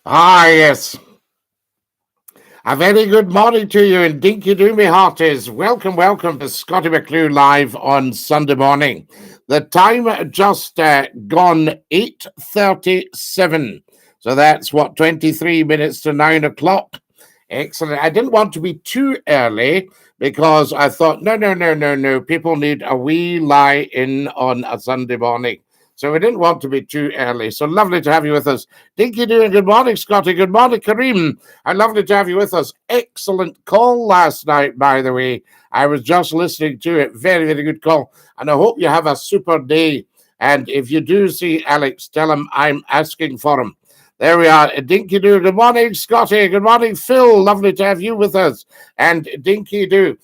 Yes. A very good morning to you and Dinky-Doo, me hearties. Welcome to Scottie McClue live on Sunday morning. The time just gone 8:37. So that's 23 minutes to 9 o'clock. Excellent. I didn't want to be too early because I thought, no. People need a wee lie in on a Sunday morning. So we didn't want to be too early. So lovely to have you with us. Dinky-Doo and good morning, Scotty. Good morning, Kareem. And lovely to have you with us. Excellent call last night, by the way. I was just listening to it. Very, very good call. And I hope you have a super day. And if you do see Alex, tell him I'm asking for him. There we are. Dinky-Doo. Good morning, Scotty. Good morning, Phil. Lovely to have you with us. And Dinky-Doo.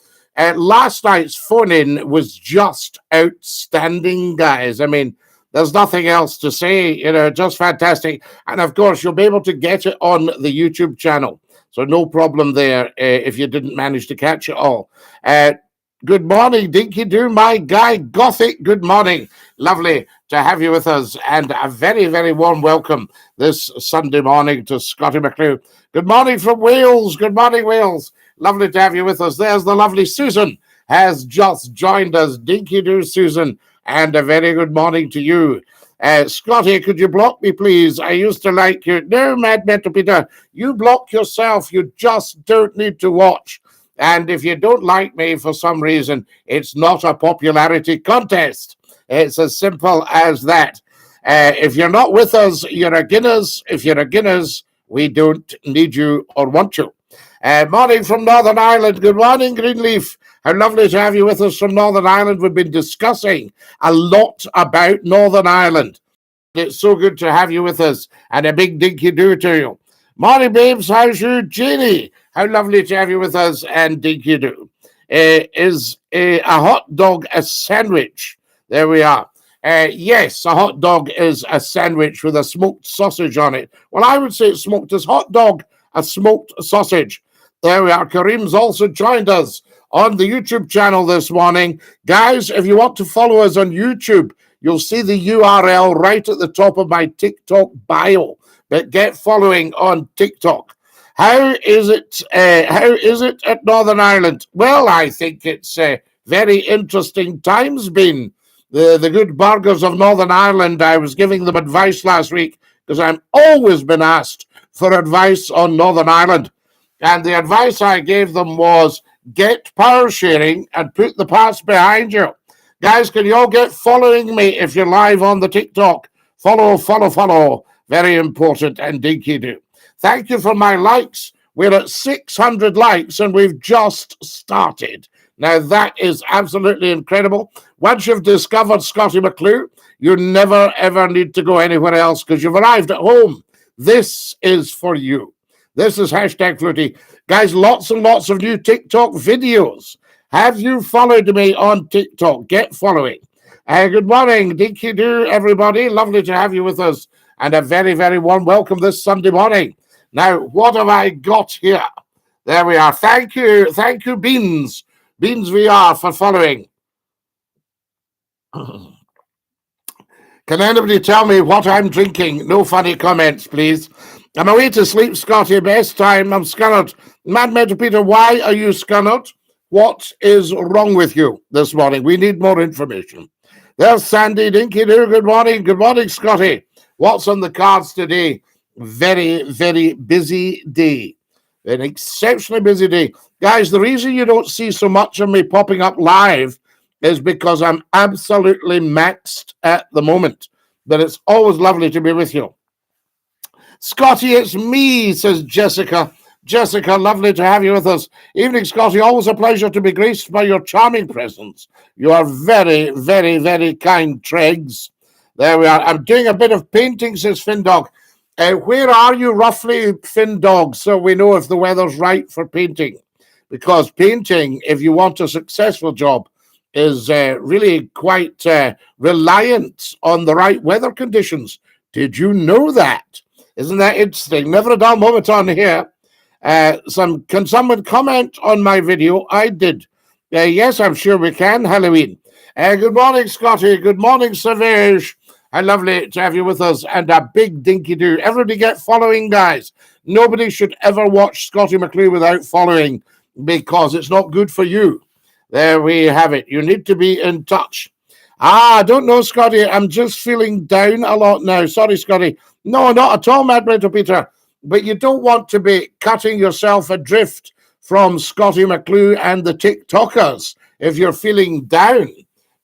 Last night's phone-in was just outstanding, guys. I mean, there's nothing else to say, just fantastic. And of course, you'll be able to get it on the YouTube channel. So no problem there if you didn't manage to catch it all. Good morning, Dinky-Doo, my guy, Gothic. Good morning. Lovely to have you with us. And a very, very warm welcome this Sunday morning to Scottie McClue. Good morning from Wales. Good morning, Wales. Lovely to have you with us. There's the lovely Susan has just joined us. Dinky-Doo, Susan. And a very good morning to you. Scotty, could you block me, please? I used to like you. No, Mad Mental Peter, you block yourself. You just don't need to watch. And if you don't like me for some reason, it's not a popularity contest. It's as simple as that. If you're not with us, you're a Guinness. If you're a Guinness, we don't need you or want you. Morning from Northern Ireland. Good morning, Greenleaf. How lovely to have you with us from Northern Ireland. We've been discussing a lot about Northern Ireland. It's so good to have you with us, and a big Dinky-Doo to you. Morning, babes. How's you, Jeannie? How lovely to have you with us, and Dinky-Doo. Is a hot dog a sandwich? There we are. Yes, a hot dog is a sandwich with a smoked sausage on it. Well, I would say it's smoked as hot dog, a smoked sausage. There we are. Kareem's also joined us on the YouTube channel this morning. Guys, if you want to follow us on YouTube, you'll see the URL right at the top of my TikTok bio. But get following on TikTok. How is it at Northern Ireland? Well, I think it's very interesting times been. The good burgers of Northern Ireland, I was giving them advice last week because I'm always been asked for advice on Northern Ireland. And the advice I gave them was get power sharing and put the past behind you. Guys, can you all get following me if you're live on the TikTok? Follow. Very important, and Dinky-Doo. Thank you for my likes. We're at 600 likes and we've just started. Now, that is absolutely incredible. Once you've discovered Scottie McClue, you never, ever need to go anywhere else because you've arrived at home. This is for you. This is #Flutie. Guys, lots and lots of new TikTok videos. Have you followed me on TikTok? Get following. Good morning, Dinky-Doo, everybody. Lovely to have you with us. And a very, very warm welcome this Sunday morning. Now, what have I got here? There we are. Thank you, Beans. Beans VR for following. Can anybody tell me what I'm drinking? No funny comments, please. I'm away to sleep, Scotty. Best time. I'm scunnered. Mad Mental Peter, why are you scunnered? What is wrong with you this morning? We need more information. There's Sandy. Dinky-Doo. Good morning. Good morning, Scotty. What's on the cards today? Very, very busy day. An exceptionally busy day. Guys, the reason you don't see so much of me popping up live is because I'm absolutely maxed at the moment. But it's always lovely to be with you. Scotty, it's me, says Jessica. Jessica, lovely to have you with us. Evening, Scotty. Always a pleasure to be graced by your charming presence. You are very, very, very kind, Tregs. There we are. I'm doing a bit of painting, says Findog. Where are you roughly, Findog, so we know if the weather's right for painting? Because painting, if you want a successful job, is really quite reliant on the right weather conditions. Did you know that? Isn't that interesting? Never a dull moment on here. Can someone comment on my video? I did. Yes, I'm sure we can. Halloween. Good morning, Scotty. Good morning, Savage. How lovely to have you with us, and a big dinky-do. Everybody get following, guys. Nobody should ever watch Scottie McClue without following, because it's not good for you. There we have it. You need to be in touch. I don't know, Scotty. I'm just feeling down a lot now. Sorry, Scotty. No, not at all, Mad Mental Peter. But you don't want to be cutting yourself adrift from Scottie McClue and the TikTokers if you're feeling down,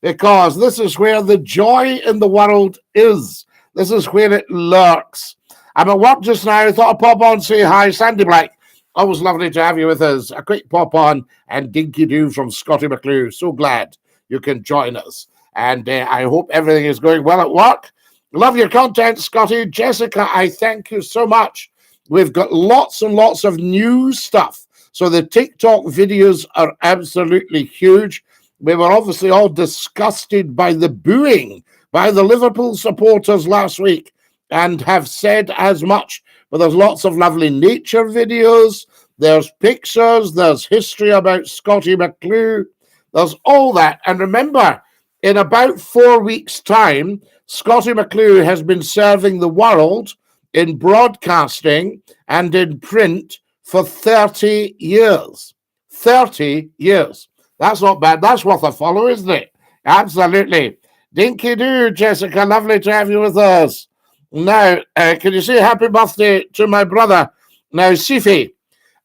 because this is where the joy in the world is. This is where it lurks. I'm at work just now. I thought I'd pop on and say hi. Sandy Black, always lovely to have you with us. A quick pop on and dinky-do from Scottie McClue. So glad you can join us. And I hope everything is going well at work. Love your content, Scotty. Jessica, I thank you so much. We've got lots and lots of new stuff. So the TikTok videos are absolutely huge. We were obviously all disgusted by the booing by the Liverpool supporters last week and have said as much. But there's lots of lovely nature videos. There's pictures. There's history about Scottie McClue. There's all that. And remember, in about 4 weeks' time, Scottie McClue has been serving the world in broadcasting and in print for 30 years. 30 years. That's not bad. That's worth a follow, isn't it? Absolutely. Dinky-doo, Jessica. Lovely to have you with us. Now, can you say happy birthday to my brother? Now, Sifi,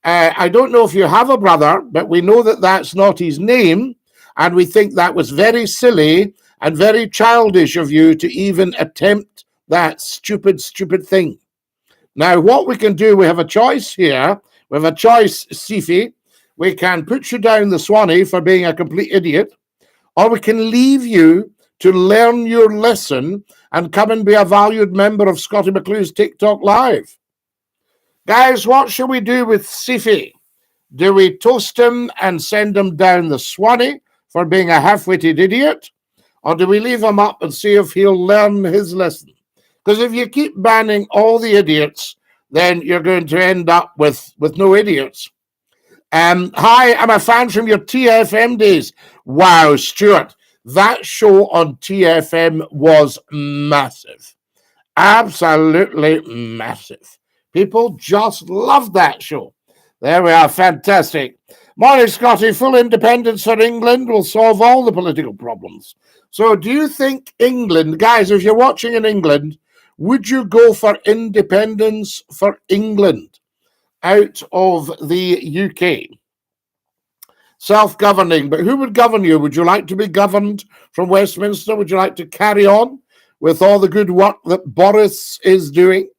I don't know if you have a brother, but we know that that's not his name, and we think that was very silly and very childish of you to even attempt that stupid thing. Now, what we can do, we have a choice here. We have a choice, Sifi. We can put you down the Swanee for being a complete idiot, or we can leave you to learn your lesson and come and be a valued member of Scottie McClue's TikTok Live. Guys, what shall we do with Sifi? Do we toast him and send him down the Swanee for being a half-witted idiot? Or do we leave him up and see if he'll learn his lesson? Because if you keep banning all the idiots, then you're going to end up with no idiots. Hi, I'm a fan from your TFM days. Wow, Stuart, that show on TFM was massive. Absolutely massive. People just loved that show. There we are, fantastic. Morning, Scotty. Full independence for England will solve all the political problems. So do you think England, guys, if you're watching in England, would you go for independence for England out of the UK? Self-governing, but who would govern you? Would you like to be governed from Westminster? Would you like to carry on with all the good work that Boris is doing?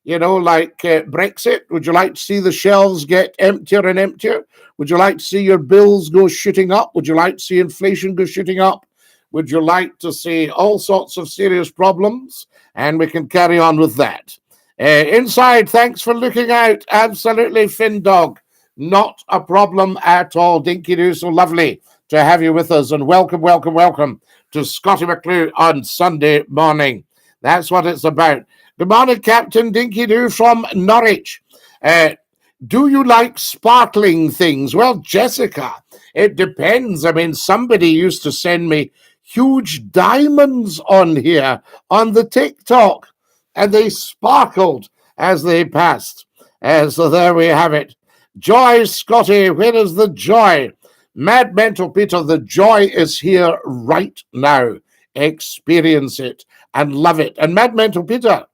You know, like Brexit? Would you like to see the shelves get emptier and emptier? Would you like to see your bills go shooting up? Would you like to see inflation go shooting up? Would you like to see all sorts of serious problems? And we can carry on with that. Inside, thanks for looking out. Absolutely, Finn Dog. Not a problem at all. Dinky-doo, so lovely to have you with us. And welcome, welcome, welcome to Scottie McClue on Sunday morning. That's what it's about. Good morning, Captain Dinky-doo from Norwich. Do you like sparkling things? Well, Jessica, it depends. I mean, somebody used to send me huge diamonds on here on the TikTok, and they sparkled as they passed. So there we have it. Joy, Scotty, where is the joy? Mad Mental Peter, the joy is here right now. Experience it and love it. And Mad Mental Peter,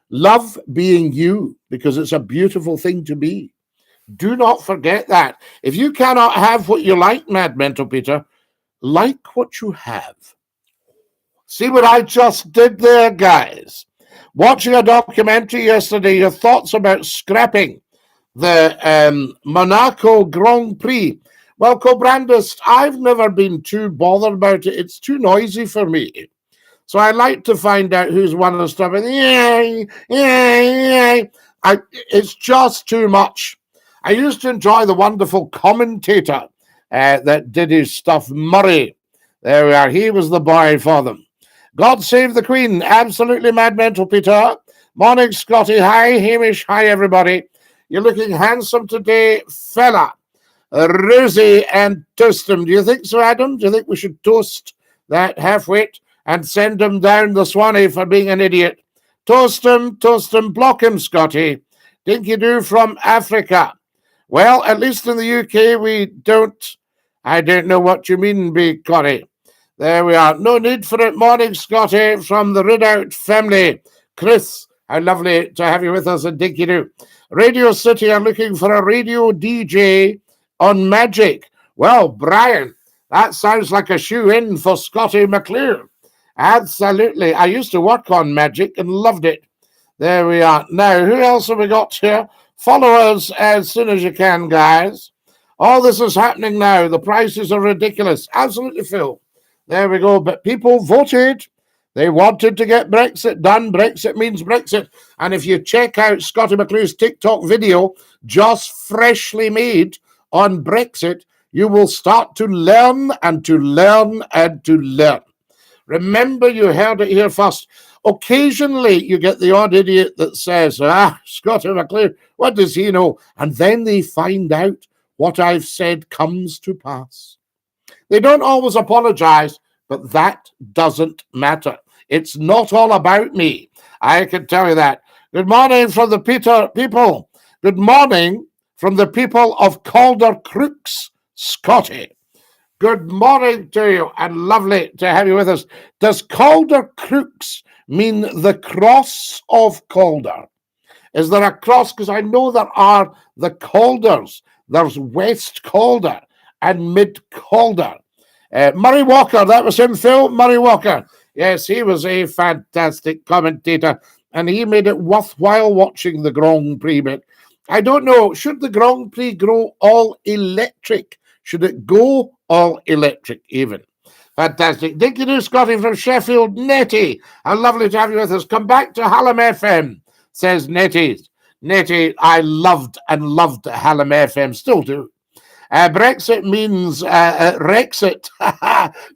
love being you, because it's a beautiful thing to be. Do not forget that. If you cannot have what you like, Mad Mental Peter, like what you have. See what I just did there, guys? Watching a documentary yesterday, your thoughts about scrapping the Monaco Grand Prix. Well, Cobrandus, I've never been too bothered about it. It's too noisy for me. So I like to find out who's won and stuff. And it's just too much. I used to enjoy the wonderful commentator that did his stuff, Murray. There we are. He was the boy for them. God save the Queen. Absolutely Mad Mental Peter. Morning, Scotty. Hi, Hamish. Hi, everybody. You're looking handsome today, fella. Rosie and toast him. Do you think so, Adam? Do you think we should toast that half-wit? and send him down the Swanee for being an idiot. Toast him, block him, Scotty. Dinky-Doo from Africa. Well, at least in the UK, we don't. I don't know what you mean, Big Corrie. There we are. No need for it. Morning, Scotty, from the Ridout family. Chris, how lovely to have you with us at Dinky-Doo. Radio City are looking for a radio DJ on Magic. Well, Brian, that sounds like a shoe-in for Scotty McCLUE. Absolutely. I used to work on Magic and loved it. There we are. Now, who else have we got here? Follow us as soon as you can, guys. All this is happening now. The prices are ridiculous. Absolutely, Phil. There we go. But people voted. They wanted to get Brexit done. Brexit means Brexit. And if you check out Scotty McClue's TikTok video, just freshly made on Brexit, you will start to learn and to learn and to learn. Remember, you heard it here first. Occasionally, you get the odd idiot that says, Scotty McClure, what does he know? And then they find out what I've said comes to pass. They don't always apologize, but that doesn't matter. It's not all about me. I can tell you that. Good morning from the people. Good morning from the people of Calder Crooks, Scotty. Good morning to you, and lovely to have you with us. Does Calder Crooks mean the cross of Calder? Is there a cross? Because I know there are the Calders. There's West Calder and Mid Calder. Murray Walker, that was him, Phil. Murray Walker. Yes, he was a fantastic commentator, and he made it worthwhile watching the Grand Prix. But I don't know, should the Grand Prix go all electric? Should it go all electric even? Fantastic. Dinky-Doo Scotty from Sheffield. Nettie, how lovely to have you with us. Come back to Hallam FM, says Nettie. Nettie, I loved Hallam FM, still do. Brexit means Rexit.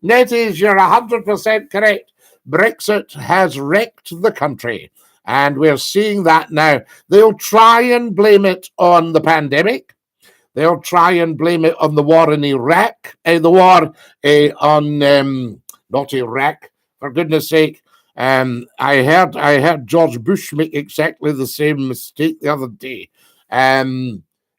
Netties, you're 100% correct. Brexit has wrecked the country, and we're seeing that now. They'll try and blame it on the pandemic. They'll try and blame it on the war in Iraq. Not Iraq, for goodness sake. I heard George Bush make exactly the same mistake the other day.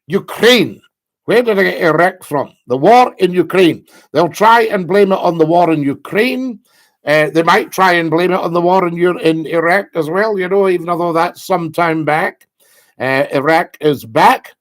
Ukraine. Where did I get Iraq from? The war in Ukraine. They'll try and blame it on the war in Ukraine. They might try and blame it on the war in Iraq as well, even though that's some time back. Iraq is back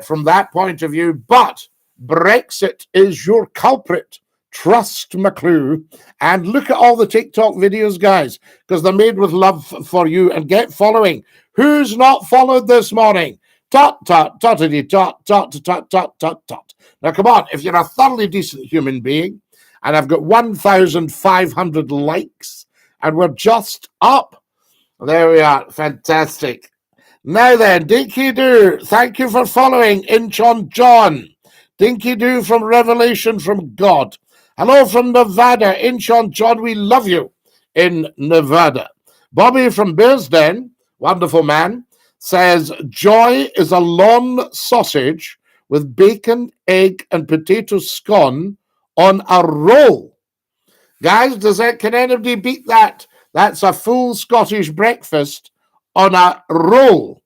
from that point of view. But Brexit is your culprit. Trust McClue. And look at all the TikTok videos, guys, because they're made with love for you. And get following. Who's not followed this morning? Tot, tot, totity, tot, tot, tot, tot, tot, tot. Now, come on, if you're a thoroughly decent human being, and I've got 1,500 likes, and we're just up. There we are. Fantastic. Now then, Dinky-Doo, thank you for following Inchon John. Dinky-Doo from Revelation from God. Hello from Nevada. Inchon John, we love you in Nevada. Bobby from Bearsden, wonderful man, says, joy is a lawn sausage with bacon, egg, and potato scone on a roll. Guys, can anybody beat that? That's a full Scottish breakfast on a roll.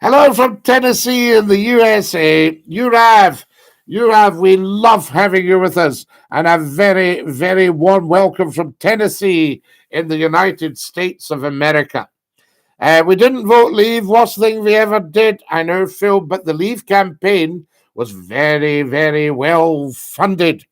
Hello from Tennessee in the USA. Urav, we love having you with us. And a very, very warm welcome from Tennessee in the United States of America. We didn't vote Leave, worst thing we ever did. I know, Phil, but the Leave campaign was very, very well funded.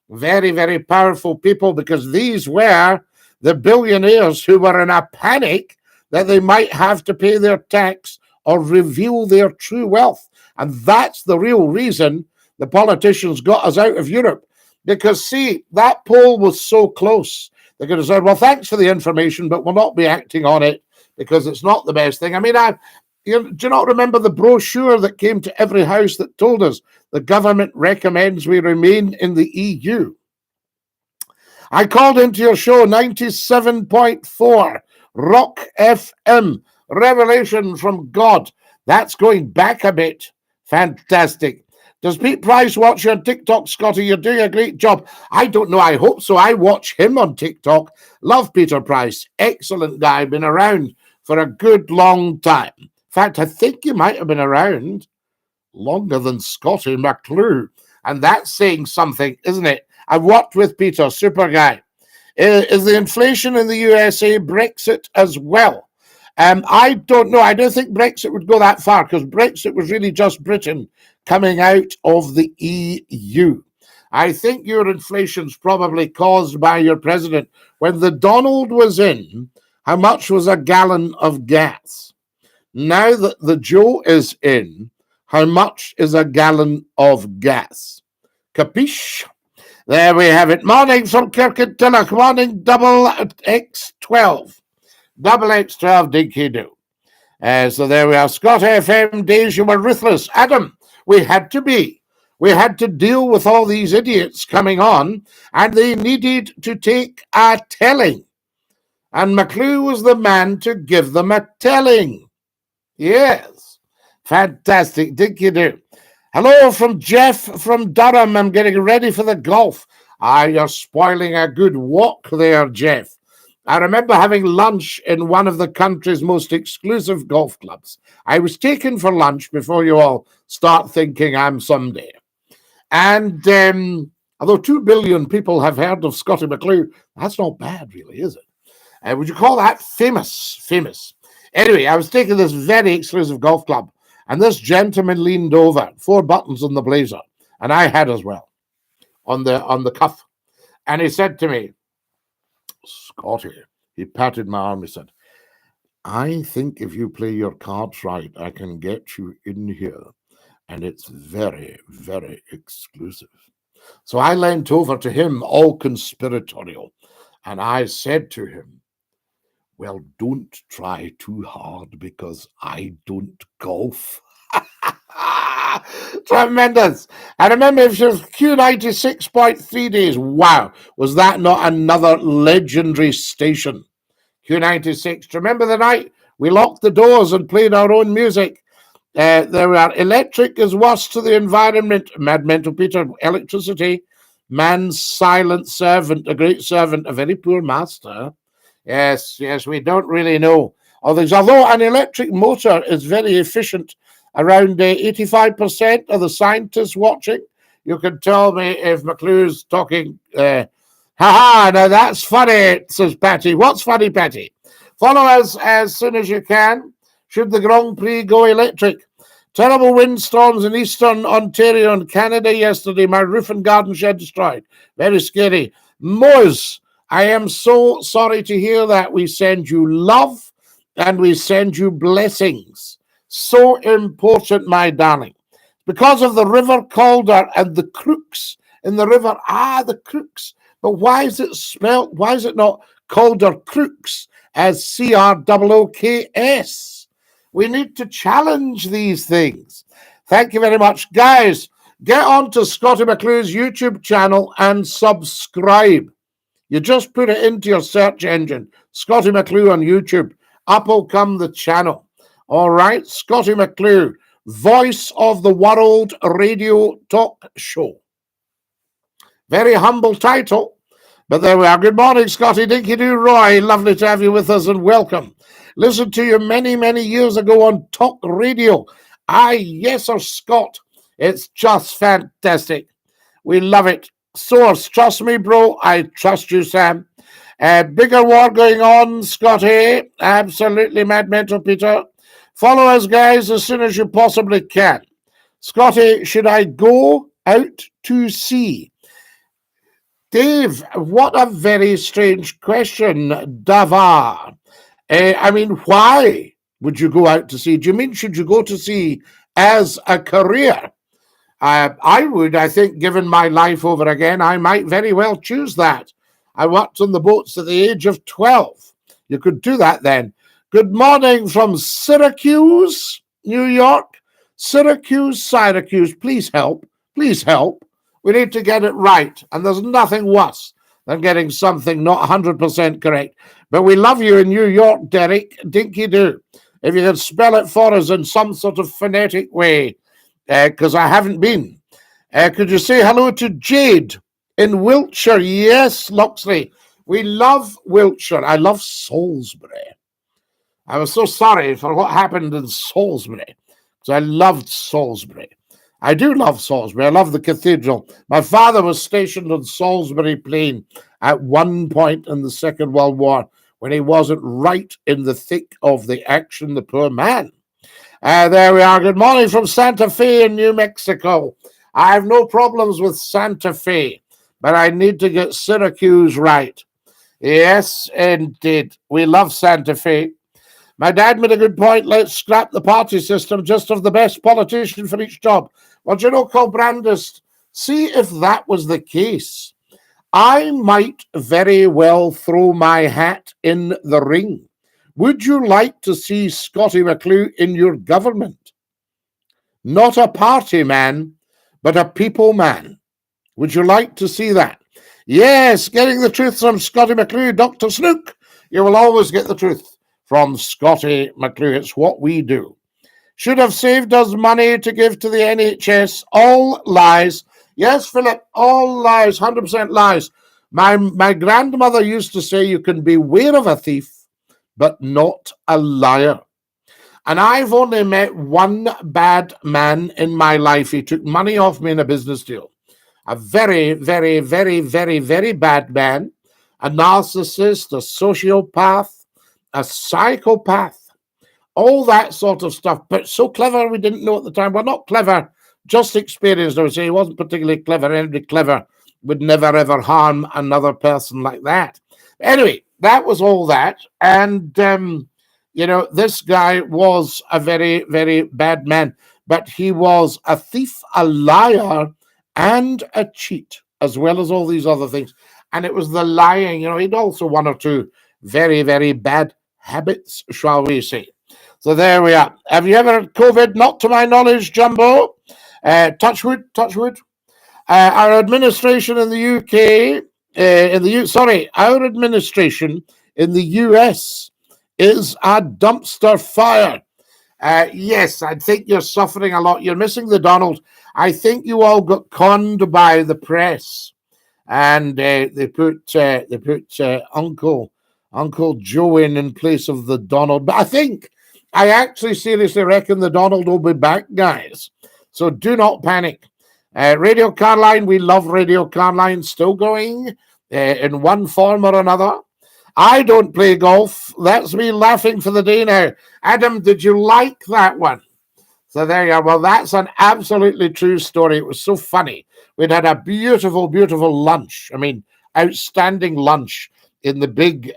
Very, very powerful people, because these were the billionaires who were in a panic that they might have to pay their tax or reveal their true wealth. And that's the real reason the politicians got us out of Europe. Because, see, that poll was so close. They could have said, well, thanks for the information, but we'll not be acting on it because it's not the best thing. I mean, do you not remember the brochure that came to every house that told us the government recommends we remain in the EU? I called into your show 97.4 Rock FM, Revelation from God. That's going back a bit. Fantastic. Does Pete Price watch you on TikTok, Scotty? You're doing a great job. I don't know. I hope so. I watch him on TikTok. Love Peter Price. Excellent guy. Been around for a good long time. In fact, I think he might have been around longer than Scotty McClue. And that's saying something, isn't it? I've worked with Peter. Super guy. Is the inflation in the USA Brexit as well? I don't know. I don't think Brexit would go that far because Brexit was really just Britain coming out of the EU. I think your inflation's probably caused by your president. When the Donald was in, how much was a gallon of gas? Now that the Joe is in, how much is a gallon of gas? Capiche? There we have it. Morning from Kirkintilloch. Morning, double X12. Double X12 Dinky-Doo. So there we are. Scott FM days, you were ruthless. Adam, we had to be. We had to deal with all these idiots coming on, and they needed to take a telling. And McClue was the man to give them a telling. Yes. Fantastic. Dinky-Doo. Hello from Jeff from Durham. I'm getting ready for the golf. You're spoiling a good walk there, Jeff. I remember having lunch in one of the country's most exclusive golf clubs. I was taken for lunch before you all start thinking I'm someday. And although 2 billion people have heard of Scotty McClue, that's not bad, really, is it? Would you call that famous? Famous. Anyway, I was taking this very exclusive golf club, and this gentleman leaned over, 4 buttons on the blazer, and I had as well, on the cuff. And he said to me, Scotty, he patted my arm, he said, I think if you play your cards right, I can get you in here. And it's very, very exclusive. So I leant over to him, all conspiratorial, and I said to him, well, don't try too hard because I don't golf. Tremendous. I remember it was Q96.3 days. Wow. Was that not another legendary station? Q96. Remember the night we locked the doors and played our own music? There are electric is worse to the environment. Mad Mental Peter, electricity. Man's silent servant, a great servant, a very poor master. Yes, we don't really know all things. Although an electric motor is very efficient, around 85% of the scientists watching, you can tell me if McClue's talking. Ha, now that's funny, says Patty. What's funny, Patty? Follow us as soon as you can. Should the Grand Prix go electric? Terrible windstorms in eastern Ontario and Canada yesterday. My roof and garden shed destroyed. Very scary. Moz, I am so sorry to hear that. We send you love and we send you blessings. So important, my darling. Because of the River Calder and the crooks in the river. The crooks. But why is it spelled? Why is it not Calder Crooks as CROOKS? We need to challenge these things. Thank you very much. Guys, get on to Scotty McClue's YouTube channel and subscribe. You just put it into your search engine. Scotty McClue on YouTube. Up will come the channel. All right, Scotty McClue, voice of the world radio talk show. Very humble title, but there we are. Good morning, Scotty. Dinky-Doo Roy. Lovely to have you with us and welcome. Listened to you many, many years ago on talk radio. Yes, sir, Scott. It's just fantastic. We love it. Source, trust me, bro. I trust you, Sam. Bigger war going on, Scotty. Absolutely, Mad Mental Peter. Follow us, guys, as soon as you possibly can. Scotty, should I go out to sea? Dave, what a very strange question, Davar. Why would you go out to sea? Do you mean should you go to sea as a career? I would, I think, given my life over again, I might very well choose that. I worked on the boats at the age of 12. You could do that then. Good morning from Syracuse, New York. Syracuse. Please help. Please help. We need to get it right. And there's nothing worse than getting something not 100% correct. But we love you in New York, Derek. Dinky-Doo. If you can spell it for us in some sort of phonetic way, because I haven't been. Could you say hello to Jade in Wiltshire? Yes, Loxley. We love Wiltshire. I love Salisbury. I was so sorry for what happened in Salisbury, because I loved Salisbury. I do love Salisbury. I love the cathedral. My father was stationed on Salisbury Plain at one point in the Second World War when he wasn't right in the thick of the action, the poor man. There we are. Good morning from Santa Fe in New Mexico. I have no problems with Santa Fe, but I need to get Syracuse right. Yes, indeed. We love Santa Fe. My dad made a good point. Let's scrap the party system. Just have the best politician for each job. Well, do you know, Colbrandis, see if that was the case. I might very well throw my hat in the ring. Would you like to see Scottie McClue in your government? Not a party man, but a people man. Would you like to see that? Yes, getting the truth from Scottie McClue, Dr. Snook. You will always get the truth from Scottie McClue. It's what we do. Should have saved us money to give to the NHS. All lies. Yes, Philip, all lies, 100% lies. My grandmother used to say you can beware of a thief, but not a liar. And I've only met one bad man in my life. He took money off me in a business deal. A very, very, very, very, very bad man. A narcissist, a sociopath, a psychopath. All that sort of stuff. But so clever, we didn't know at the time. Well, not clever, just experienced. I would say he wasn't particularly clever. Anybody clever would never, ever harm another person like that. Anyway, that was all that. And, you know, this guy was a very, very bad man. But he was a thief, a liar, and a cheat, as well as all these other things. And it was the lying. You know, he'd also one or two very, very bad habits, shall we say. So there we are. Have you ever had COVID? Not to my knowledge, Jumbo. Touch wood, touch wood. Our administration in the UK, our administration in the US is a dumpster fire. Yes, I think you're suffering a lot. You're missing the Donald. I think you all got conned by the press, and they put Uncle Joe in place of the Donald. But I actually seriously reckon the Donald will be back, guys. So do not panic. Radio Caroline, we love Radio Caroline, still going in one form or another. I don't play golf. That's me laughing for the day now. Adam, did you like that one? So there you are. Well, that's an absolutely true story. It was so funny. We'd had a beautiful, beautiful lunch. I mean, outstanding lunch in the big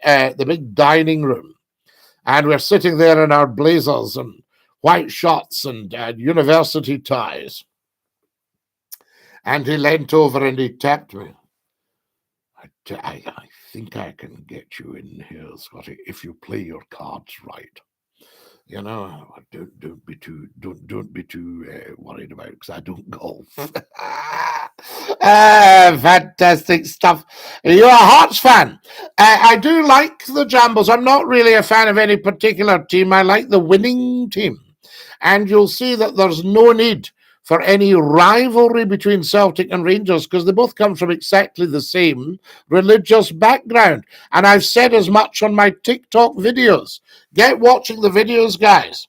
dining room. And we're sitting there in our blazers and white shorts and university ties. And he leant over and he tapped me. I think I can get you in here, Scotty, if you play your cards right. You know, don't be too worried about it, because I don't golf. Fantastic stuff. You're a Hearts fan. I do like the Jambles. I'm not really a fan of any particular team. I like the winning team. And you'll see that there's no need for any rivalry between Celtic and Rangers, because they both come from exactly the same religious background. And I've said as much on my TikTok videos. Get watching the videos, guys.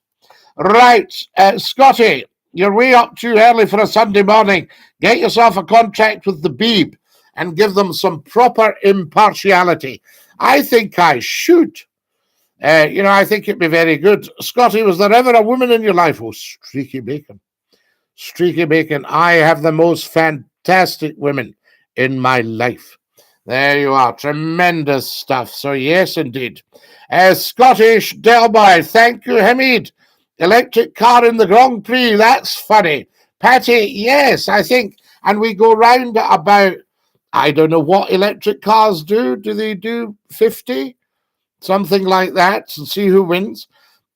Right, Scotty, you're way up too early for a Sunday morning. Get yourself a contract with the Beeb and give them some proper impartiality. I think I should. I think it'd be very good. Scotty, was there ever a woman in your life? Oh, Streaky Bacon. Streaky Bacon. I have the most fantastic women in my life. There you are. Tremendous stuff. So, yes, indeed. Scottish Delby. Thank you, Hamid. Electric car in the Grand Prix. That's funny. Patty, yes, I think. And we go round at about, I don't know what electric cars do. Do they do 50? Something like that, and see who wins.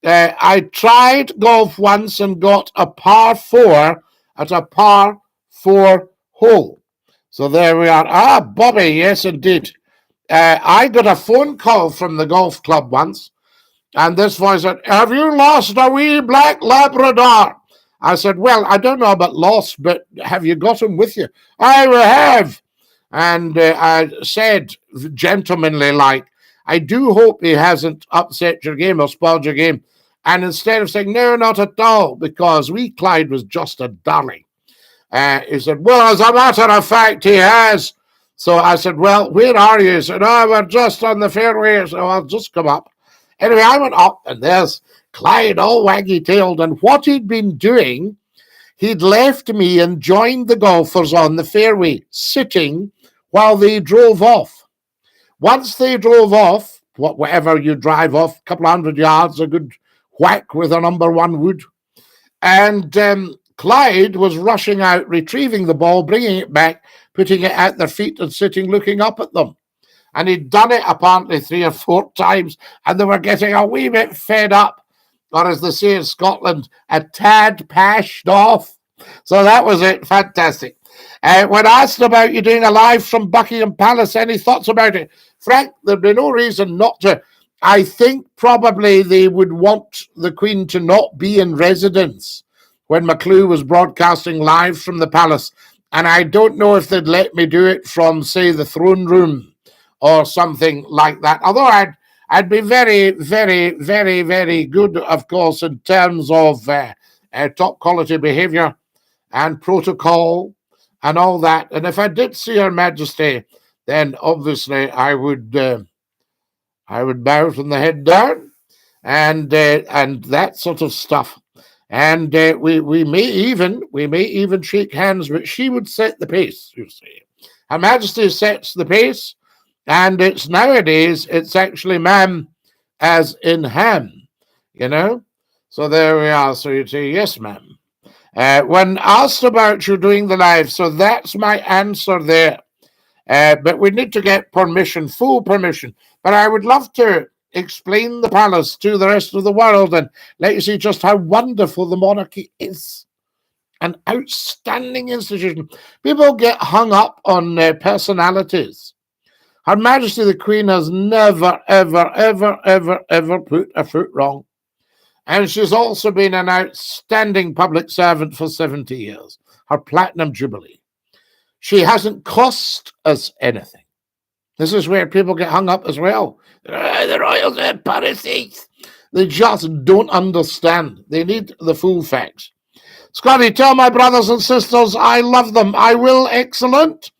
I tried golf once and got a par 4 at a par 4 hole. So there we are. Bobby, yes, indeed. I got a phone call from the golf club once, and this voice said, "Have you lost a wee black Labrador?" I said, well, I don't know about lost, but have you got him with you? I have. And I said, gentlemanly like, I do hope he hasn't upset your game or spoiled your game. And instead of saying, no, not at all, because wee Clyde was just a darling, he said, well, as a matter of fact, he has. So I said, well, where are you? He said, oh, we're just on the fairway. So I'll just come up. Anyway, I went up, and there's Clyde all waggy-tailed. And what he'd been doing, he'd left me and joined the golfers on the fairway, sitting while they drove off. Once they drove off, whatever you drive off, a couple of 100 yards, a good whack with a number one wood. And Clyde was rushing out, retrieving the ball, bringing it back, putting it at their feet and sitting looking up at them. And he'd done it apparently 3 or 4 times, and they were getting a wee bit fed up, or as they say in Scotland, a tad pashed off. So that was it. Fantastic. When asked about you doing a live from Buckingham Palace, any thoughts about it? Frank, there'd be no reason not to. I think probably they would want the Queen to not be in residence when McCLUE was broadcasting live from the palace. And I don't know if they'd let me do it from, say, the throne room or something like that. Although I'd be very, very, very, very good, of course, in terms of top quality behaviour and protocol and all that. And if I did see Her Majesty, then obviously I would bow from the head down and that sort of stuff. And we may even shake hands, but she would set the pace, you see. Her Majesty sets the pace, and it's nowadays, it's actually ma'am as in ham, you know. So there we are. So you'd say, yes, ma'am. When asked about you doing the live, so that's my answer there. But we need to get permission, full permission. But I would love to explain the palace to the rest of the world and let you see just how wonderful the monarchy is. An outstanding institution. People get hung up on personalities. Her Majesty the Queen has never, ever, ever, ever, ever put a foot wrong. And she's also been an outstanding public servant for 70 years. Her Platinum Jubilee. She hasn't cost us anything. This is where people get hung up as well. The royals are parasites. They just don't understand. They need the full facts. Scotty, tell my brothers and sisters I love them. I will. Excellent.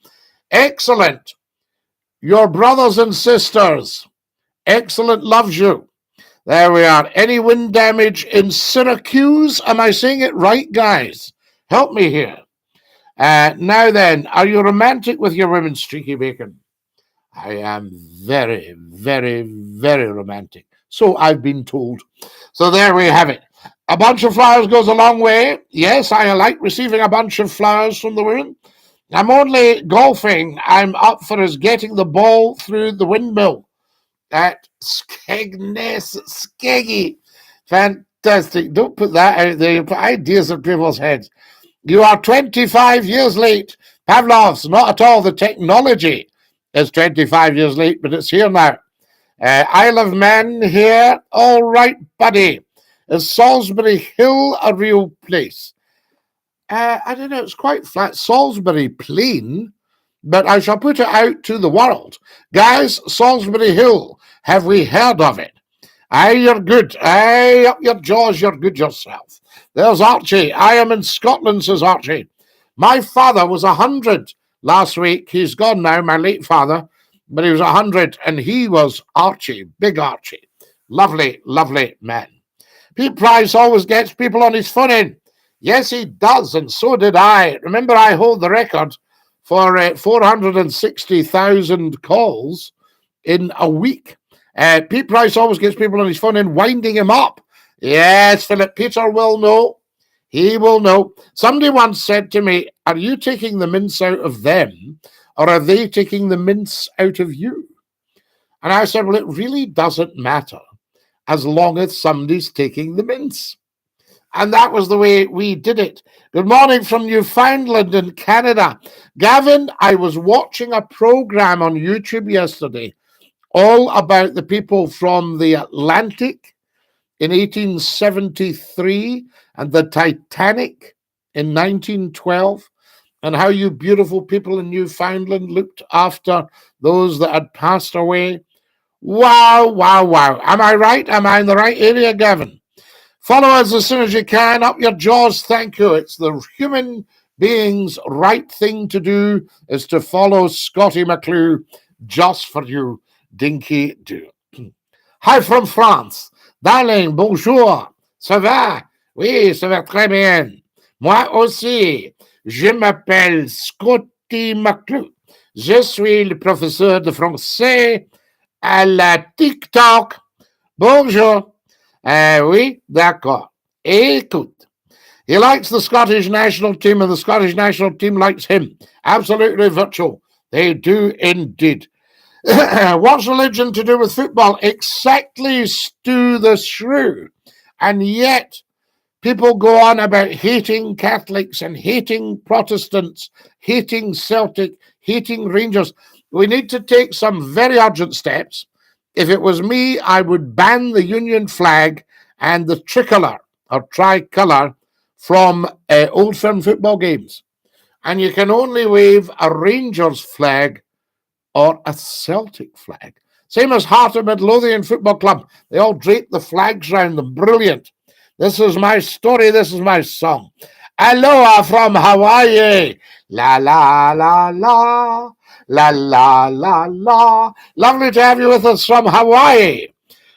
Excellent. Your brothers and sisters. Excellent loves you. There we are. Any wind damage in Syracuse? Am I saying it right, guys? Help me here. Now then, are you romantic with your women, Streaky Bacon? I am very, very, very romantic. So I've been told. So there we have it. A bunch of flowers goes a long way. Yes, I like receiving a bunch of flowers from the women. I'm only golfing. I'm up for us getting the ball through the windmill at Skegness, Skeggy. Fantastic. Don't put that out there. You put ideas in people's heads. You are 25 years late. Pavlov's, not at all. The technology is 25 years late, but it's here now. Isle of Man here. All right, buddy. Is Salisbury Hill a real place? I don't know. It's quite flat. Salisbury Plain, but I shall put it out to the world. Guys, Salisbury Hill, have we heard of it? Aye, you're good. Aye, up your jaws, you're good yourself. There's Archie. I am in Scotland, says Archie. My father was 100 last week. He's gone now, my late father, but he was 100, and he was Archie, big Archie. Lovely, lovely man. Pete Price always gets people on his phone in. Yes, he does, and so did I. Remember, I hold the record for 460,000 calls in a week. Pete Price always gets people on his phone in, winding him up. Yes, Philip, Peter will know. He will know. Somebody once said to me, are you taking the mince out of them, or are they taking the mince out of you? And I said, well, it really doesn't matter as long as somebody's taking the mince. And that was the way we did it. Good morning from Newfoundland in Canada. Gavin, I was watching a program on YouTube yesterday all about the people from the Atlantic in 1873 and the Titanic in 1912, and how you beautiful people in Newfoundland looked after those that had passed away. Wow, wow, wow. Am I right? Am I in the right area, Gavin? Follow us as soon as you can. Up your jaws. Thank you. It's the human being's right thing to do is to follow Scottie McClue just for you. Dinky-Doo. Hi from France. Darling, bonjour. Ça va? Oui, ça va très bien. Moi aussi. Je m'appelle Scottie McClue. Je suis le professeur de français à la TikTok. Bonjour. Oui, d'accord. Écoute. He likes the Scottish national team and the Scottish national team likes him. Absolutely virtual. They do indeed. What's religion to do with football? Exactly, Stu the Shrew. And yet, people go on about hating Catholics and hating Protestants, hating Celtic, hating Rangers. We need to take some very urgent steps. If it was me, I would ban the Union flag and the tricolour or tricolour from Old Firm football games. And you can only wave a Rangers flag or a Celtic flag. Same as Heart of Midlothian Football Club. They all drape the flags round them. Brilliant. This is my story. This is my song. Aloha from Hawaii. La, la, la, la. La, la, la, la. Lovely to have you with us from Hawaii.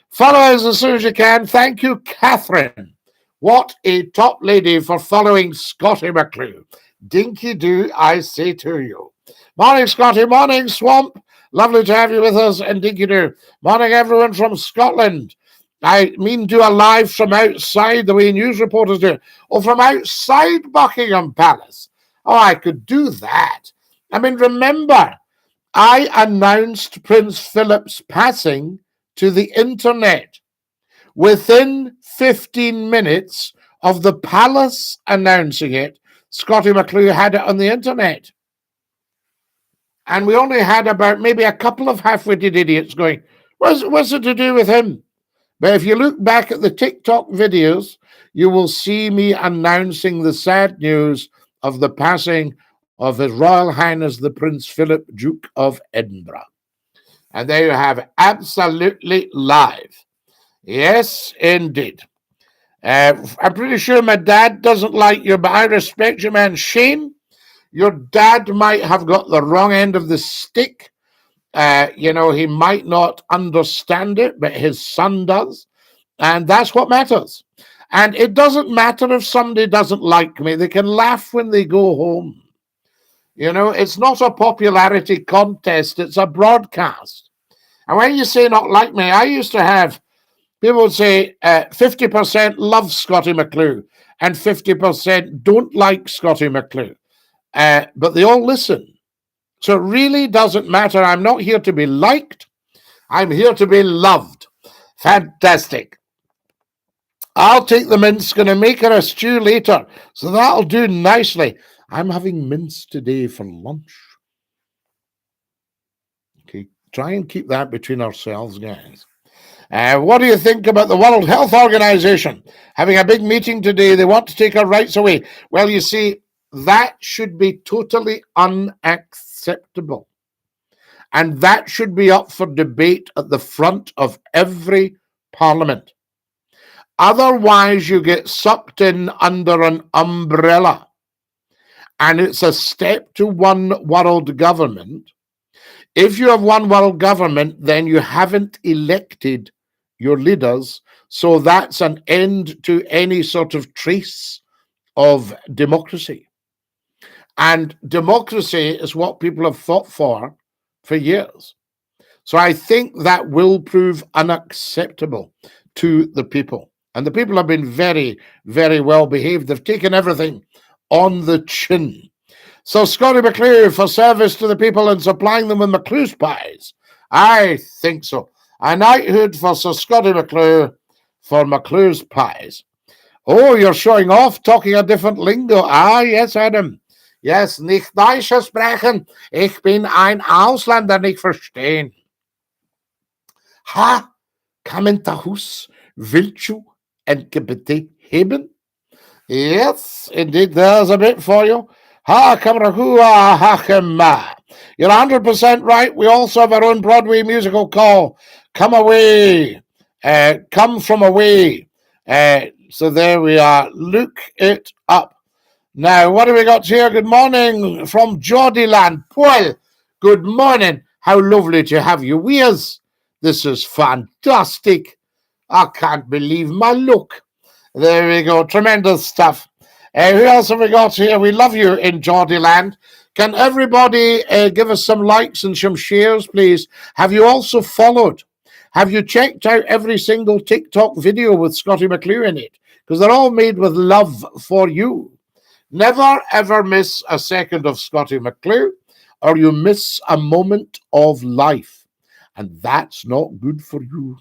Follow us as soon as you can. Thank you, Catherine. What a top lady for following Scottie McClue. Dinky-Doo, I say to you. Morning, Scottie. Morning, Swamp. Lovely to have you with us and Dinky-Doo. Morning, everyone from Scotland. I mean, do a live from outside the way news reporters do. Or from outside Buckingham Palace. Oh, I could do that. I mean, remember, I announced Prince Philip's passing to the internet. Within 15 minutes of the palace announcing it, Scottie McClue had it on the internet. And we only had about maybe a couple of half-witted idiots going, what's it to do with him? But if you look back at the TikTok videos, you will see me announcing the sad news of the passing of His Royal Highness the Prince Philip, Duke of Edinburgh. And there you have it, absolutely live. Yes, indeed. I'm pretty sure my dad doesn't like you, but I respect you, man. Shane, your dad might have got the wrong end of the stick. He might not understand it, but his son does. And that's what matters. And it doesn't matter if somebody doesn't like me. They can laugh when they go home. It's not a popularity contest. It's a broadcast. And when you say not like me, I used to have people would say 50% love Scottie McClue and 50% don't like Scottie McClue. But they all listen. So it really doesn't matter. I'm not here to be liked. I'm here to be loved. Fantastic. I'll take the mince. Going to make her a stew later. So that'll do nicely. I'm having mince today for lunch. Okay, try and keep that between ourselves, guys. What do you think about the World Health Organization having a big meeting today? They want to take our rights away. Well, you see, that should be totally unacceptable. And that should be up for debate at the front of every parliament. Otherwise, you get sucked in under an umbrella. And it's a step to one world government. If you have one world government, then you haven't elected your leaders. So that's an end to any sort of trace of democracy. And democracy is what people have fought for years. So I think that will prove unacceptable to the people. And the people have been very, very well behaved. They've taken everything on the chin. So Scottie McClue for service to the people and supplying them with McClue's pies. I think so. A knighthood for Sir Scottie McClue for McClue's pies. Oh, you're showing off, talking a different lingo. Ah, yes, Adam. Yes, nicht Deutsch sprechen. Ich bin ein Ausländer, nicht verstehen. Ha, Kommentarhus. Willst du ein Gebet heben? Yes, indeed, there's a bit for you. Ha kamarahua hakema. You're 100% right. We also have our own Broadway musical called Come Away. Come From Away. So there we are. Look it up. Now, what have we got here? Good morning from Geordieland. Well, good morning. How lovely to have you with us. This is fantastic. I can't believe my luck. There we go. Tremendous stuff. Who else have we got here? We love you in Geordieland. Can everybody give us some likes and some shares, please? Have you also followed? Have you checked out every single TikTok video with Scottie McCLUE in it? Because they're all made with love for you. Never, ever miss a second of Scottie McCLUE, or you miss a moment of life. And that's not good for you.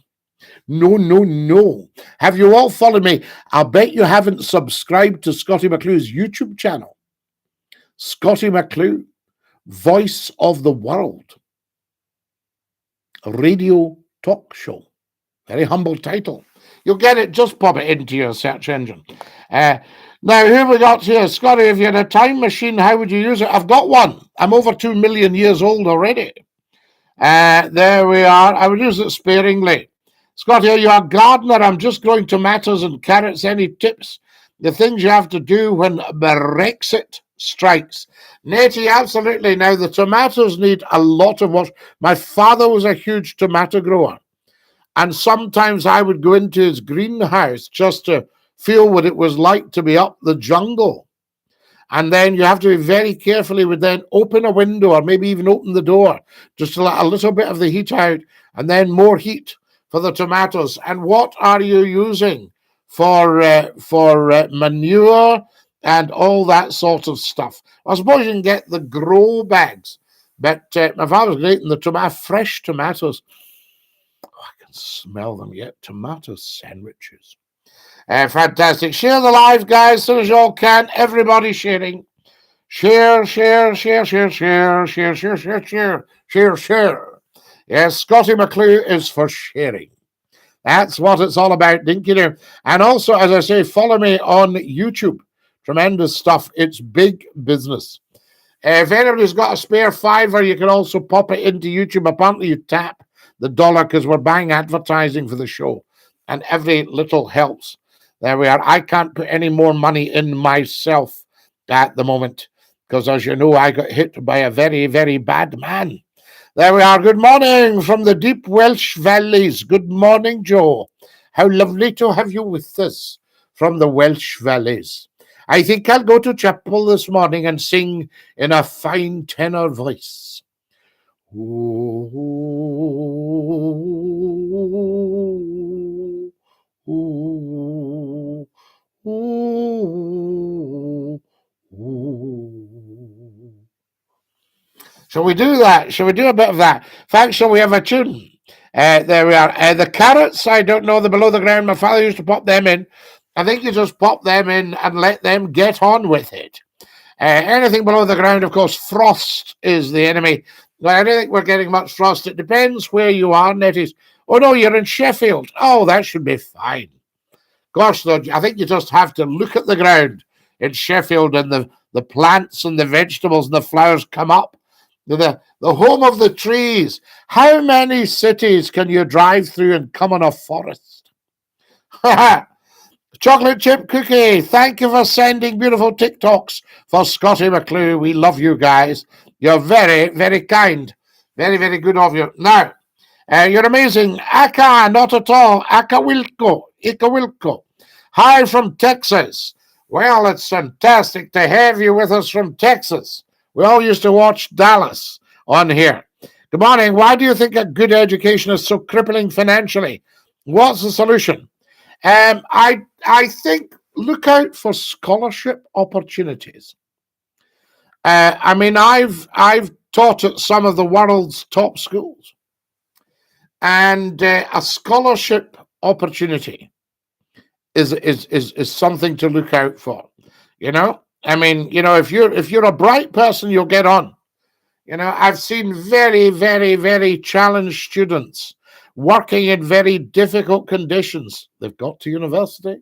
No, no, no. Have you all followed me? I'll bet you haven't subscribed to Scottie McCLUE's YouTube channel. Scottie McCLUE, Voice of the World. A radio talk show. Very humble title. You'll get it, just pop it into your search engine. Now, who have we got here? Scottie, if you had a time machine, how would you use it? I've got one. I'm over 2 million years old already. There we are. I would use it sparingly. Scottie, are you a gardener? I'm just growing tomatoes and carrots. Any tips? The things you have to do when Brexit strikes. Natty, absolutely. Now, the tomatoes need a lot of water. My father was a huge tomato grower. And sometimes I would go into his greenhouse just to feel what it was like to be up the jungle. And then you have to be very carefully would then open a window or maybe even open the door just to let a little bit of the heat out and then more heat for the tomatoes. And what are you using for manure and all that sort of stuff? I suppose you can get the grow bags, but my father was great in the fresh tomatoes. Oh, I can smell them yet. Tomato sandwiches. Fantastic. Share the live, guys, as soon as you all can. Everybody sharing. Share, share, share, share, share, share, share, share, share, share, share. Yes, Scottie McCLUE is for sharing. That's what it's all about, DINKY-DOO. And also, as I say, follow me on YouTube. Tremendous stuff. It's big business. If anybody's got a spare $5, you can also pop it into YouTube. Apparently, you tap the dollar because we're buying advertising for the show. And every little helps. There we are. I can't put any more money in myself at the moment because, as you know, I got hit by a very, very bad man. There we are. Good morning from the deep Welsh valleys. Good morning, Joe. How lovely to have you with us from the Welsh valleys. I think I'll go to chapel this morning and sing in a fine tenor voice. Ooh, ooh, ooh, ooh. Shall we do that? Shall we do a bit of that? In fact, shall we have a tune? There we are. The carrots, I don't know, the below the ground. My father used to pop them in. I think you just pop them in and let them get on with it. Anything below the ground, of course, frost is the enemy. I don't think we're getting much frost. It depends where you are, Netties. Oh, no, you're in Sheffield. Oh, that should be fine. Gosh, though, I think you just have to look at the ground in Sheffield and the plants and the vegetables and the flowers come up. The home of the trees. How many cities can you drive through and come on a forest? Chocolate chip cookie. Thank you for sending beautiful TikToks for Scottie McCLUE. We love you guys. You're very, very kind. Very, very good of you. Now, you're amazing. Aka, not at all. Aka Wilco. Hi from Texas. Well, it's fantastic to have you with us from Texas. We all used to watch Dallas on here. Good morning. Why do you think a good education is so crippling financially? What's the solution? I think look out for scholarship opportunities. I mean, I've taught at some of the world's top schools, and a scholarship opportunity is something to look out for. You know, I mean, you know, if you're a bright person, you'll get on. You know, I've seen very, very, very challenged students working in very difficult conditions. They've got to university.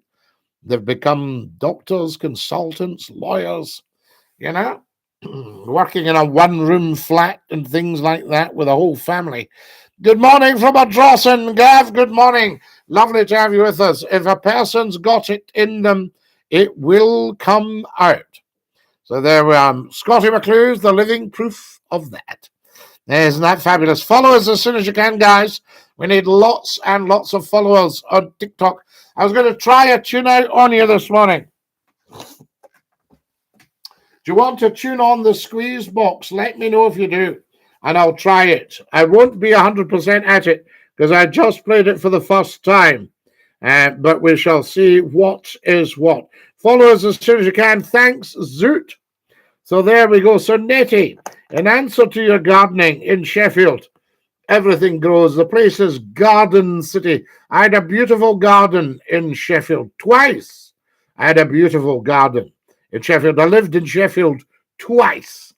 They've become doctors, consultants, lawyers, you know, working in a one-room flat and things like that with a whole family. Good morning from Ardrossan, Gav. Good morning. Lovely to have you with us. If a person's got it in them, it will come out. So there we are. Scottie McCLUE's the living proof of that. Isn't that fabulous? Follow us as soon as you can, guys. We need lots and lots of followers on TikTok. I was going to try a tune out on you this morning. Do you want to tune on the squeeze box? Let me know if you do, and I'll try it. I won't be 100% at it because I just played it for the first time, but we shall see what is what. Follow us as soon as you can. Thanks, Zoot. So there we go. So Nettie, in answer to your gardening in Sheffield, everything grows. The place is Garden City. I had a beautiful garden in Sheffield twice. I had a beautiful garden in Sheffield. I lived in Sheffield twice.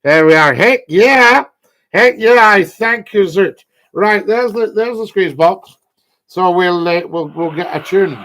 There we are. Heck yeah. Heck yeah. I thank you, Zoot. Right, there's the squeeze box. So we'll get a tune.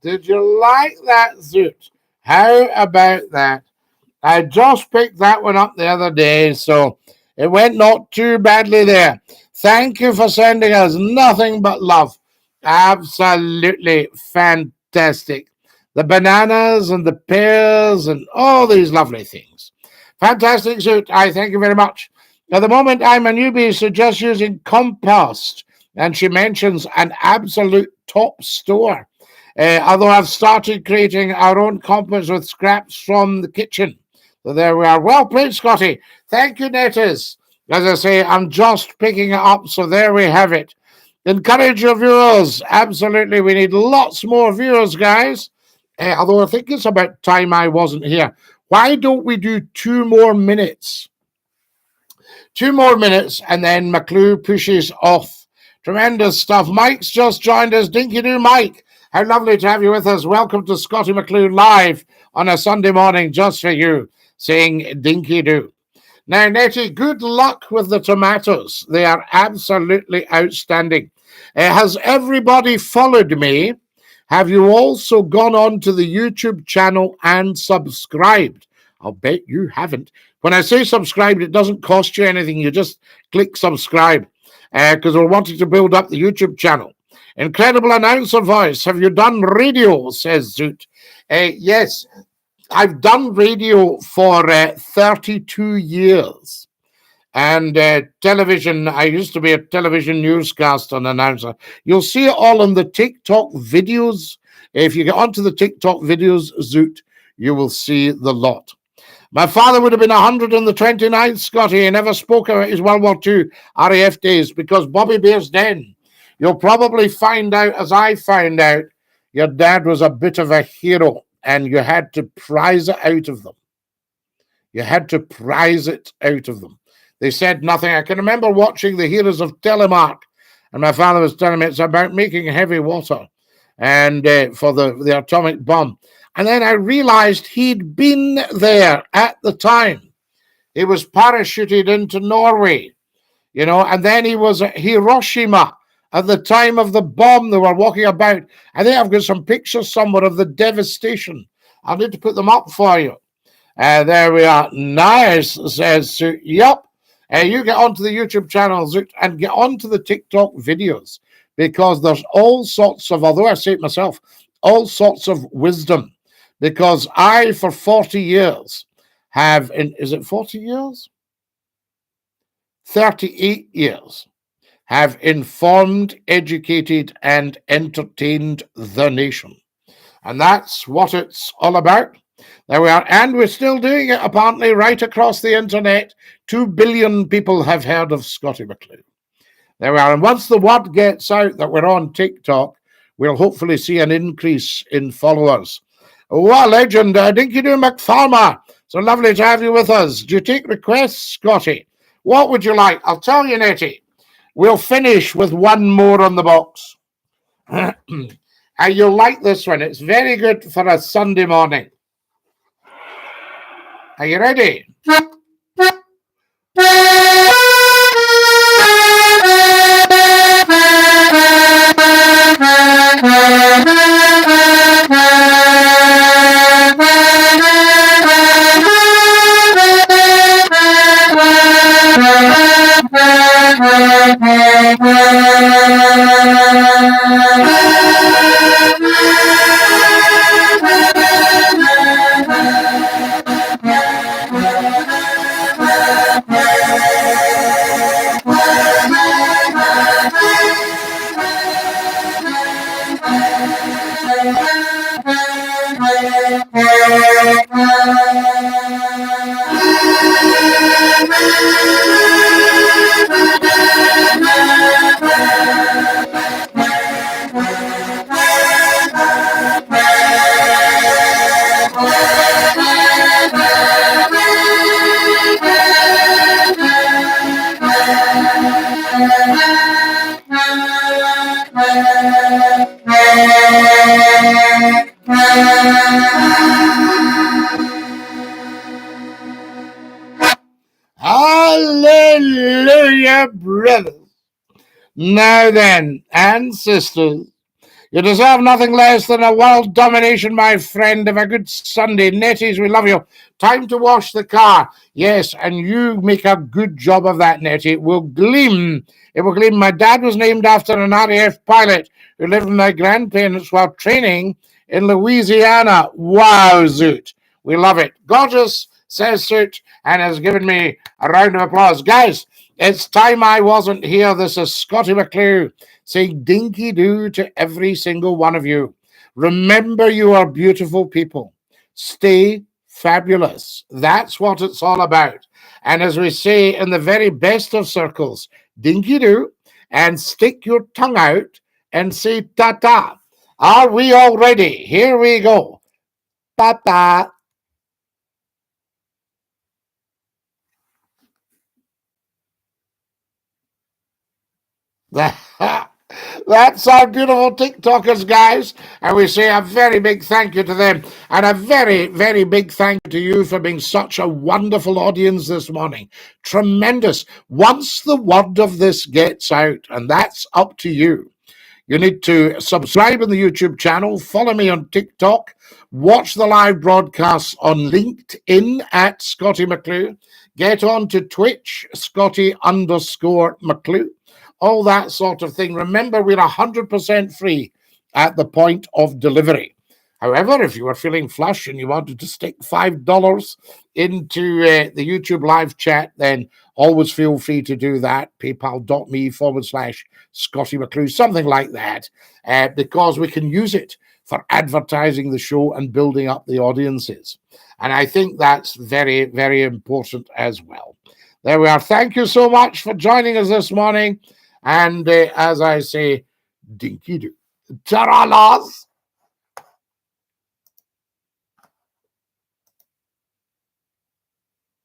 Did you like that, Zoot? How about that? I just picked that one up the other day, so it went not too badly there. Thank you for sending us nothing but love. Absolutely fantastic. The bananas and the pears and all these lovely things. Fantastic, Zoot. I thank you very much. At the moment, I'm a newbie, so just using compost. And she mentions an absolute top store. Although I've started creating our own compost with scraps from the kitchen. So there we are. Well played, Scottie. Thank you, Netters. As I say, I'm just picking it up, so there we have it. Encourage your viewers. Absolutely. We need lots more viewers, guys. Although I think it's about time I wasn't here. Why don't we do 2 more minutes? 2 more minutes, and then McClue pushes off. Tremendous stuff. Mike's just joined us. DINKY-DOO, Mike. How lovely to have you with us. Welcome to Scottie McCLUE live on a Sunday morning just for you, saying DINKY-DOO. Now, Nettie, good luck with the tomatoes. They are absolutely outstanding. Has everybody followed me? Have you also gone on to the YouTube channel and subscribed? I'll bet you haven't. When I say subscribed, it doesn't cost you anything. You just click subscribe because we're wanting to build up the YouTube channel. Incredible announcer voice. Have you done radio, says Zoot. Yes, I've done radio for 32 years. And television, I used to be a television newscaster and announcer. You'll see it all on the TikTok videos. If you get onto the TikTok videos, Zoot, you will see the lot. My father would have been 129th, Scottie. He never spoke about his World War II RAF days because Bobby Bear's Den. You'll probably find out, as I found out, your dad was a bit of a hero and you had to prize it out of them. You had to prize it out of them. They said nothing. I can remember watching the Heroes of Telemark, and my father was telling me it's about making heavy water and for the atomic bomb. And then I realized he'd been there at the time. He was parachuted into Norway, you know, and then he was at Hiroshima at the time of the bomb. They were walking about. I think I've got some pictures somewhere of the devastation. I'll need to put them up for you. There we are. Nice, says Sue. Yup. You get onto the YouTube channels and get onto the TikTok videos, because there's all sorts of, although I say it myself, all sorts of wisdom. Because I, for 40 years, have, is it 40 years? 38 years, have informed, educated, and entertained the nation. And that's what it's all about. There we are. And we're still doing it, apparently, right across the internet. 2 billion people have heard of Scottie McClue. There we are. And once the word gets out that we're on TikTok, we'll hopefully see an increase in followers. What a legend. Dinky-Doo McFarmer. So lovely to have you with us. Do you take requests, Scottie? What would you like? I'll tell you, Nettie. We'll finish with one more on the box. And you'll like this one. It's very good for a Sunday morning. Are you ready? Hallelujah, brothers. Now then, and sisters, you deserve nothing less than a world domination, my friend. Have a good Sunday. Netties, we love you. Time to wash the car. Yes, and you make a good job of that, Nettie. It will gleam. It will gleam. My dad was named after an RAF pilot who lived with my grandparents while training in Louisiana. Wow, Zoot. We love it. Gorgeous, says Zoot, and has given me a round of applause. Guys, it's time I wasn't here. This is Scottie McClue saying dinky-doo to every single one of you. Remember, you are beautiful people. Stay fabulous. That's what it's all about. And as we say in the very best of circles, dinky-doo, and stick your tongue out and say ta-ta. Are we all ready? Here we go. Ta-ta. That's our beautiful TikTokers, guys. And we say a very big thank you to them. And a very, very big thank you to you for being such a wonderful audience this morning. Tremendous. Once the word of this gets out, and that's up to you, you need to subscribe in the YouTube channel, follow me on TikTok, watch the live broadcasts on LinkedIn at Scottie McClue, get on to Twitch, Scottie_McClue, all that sort of thing. Remember, we're 100% free at the point of delivery. However, if you were feeling flush and you wanted to stick $5 into the YouTube live chat, then always feel free to do that. PayPal.me/Scottie McClue, something like that, because we can use it for advertising the show and building up the audiences. And I think that's very, very important as well. There we are. Thank you so much for joining us this morning. And as I say, dinky-doo. Ta-ra, laws.